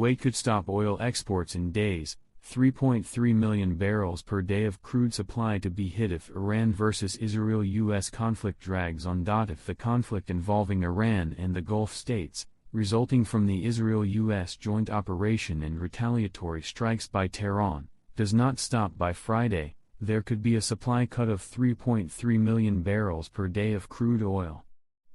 Kuwait could stop oil exports in days, 3.3 million barrels per day of crude supply to be hit if Iran vs. Israel-US conflict drags on. If the conflict involving Iran and the Gulf states, resulting from the Israel-US joint operation and retaliatory strikes by Tehran, does not stop by Friday, there could be a supply cut of 3.3 million barrels per day of crude oil.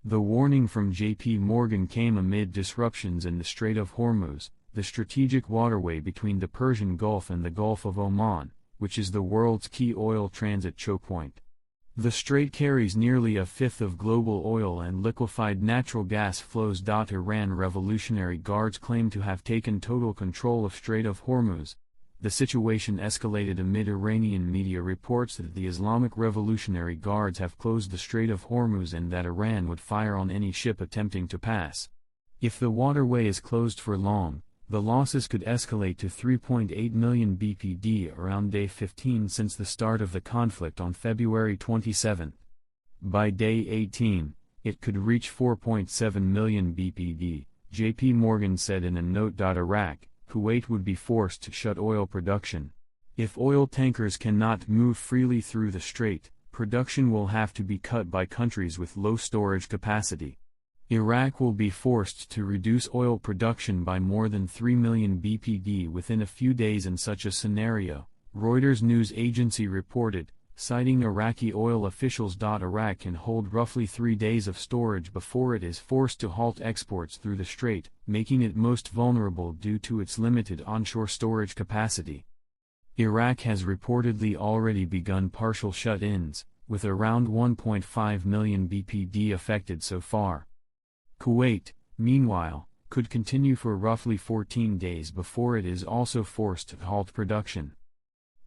The warning from J.P. Morgan came amid disruptions in the Strait of Hormuz, the strategic waterway between the Persian Gulf and the Gulf of Oman, which is the world's key oil transit chokepoint. The strait carries nearly a fifth of global oil and liquefied natural gas flows. Iran Revolutionary Guards claim to have taken total control of Strait of Hormuz. The situation escalated amid Iranian media reports that the Islamic Revolutionary Guards have closed the Strait of Hormuz and that Iran would fire on any ship attempting to pass. If the waterway is closed for long, the losses could escalate to 3.8 million BPD around day 15 since the start of the conflict on February 27. By day 18, it could reach 4.7 million BPD, J.P. Morgan said in a note. Iraq, Kuwait would be forced to shut oil production. If oil tankers cannot move freely through the strait, production will have to be cut by countries with low storage capacity. Iraq will be forced to reduce oil production by more than 3 million BPD within a few days in such a scenario, Reuters news agency reported, citing Iraqi oil officials. Iraq can hold roughly 3 days of storage before it is forced to halt exports through the strait, making it most vulnerable due to its limited onshore storage capacity. Iraq has reportedly already begun partial shut-ins, with around 1.5 million BPD affected so far. Kuwait, meanwhile, could continue for roughly 14 days before it is also forced to halt production.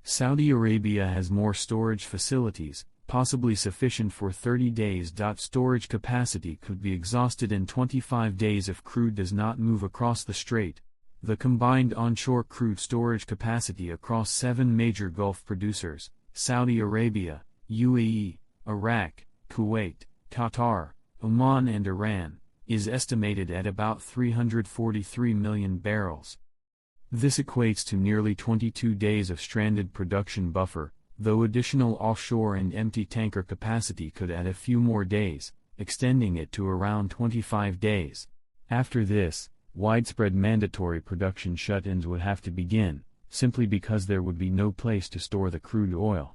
Saudi Arabia has more storage facilities, possibly sufficient for 30 days. Storage capacity could be exhausted in 25 days if crude does not move across the strait. The combined onshore crude storage capacity across 7 major Gulf producers, Saudi Arabia, UAE, Iraq, Kuwait, Qatar, Oman and Iran, is estimated at about 343 million barrels. This equates to nearly 22 days of stranded production buffer, though additional offshore and empty tanker capacity could add a few more days, extending it to around 25 days. After this, widespread mandatory production shut-ins would have to begin, simply because there would be no place to store the crude oil.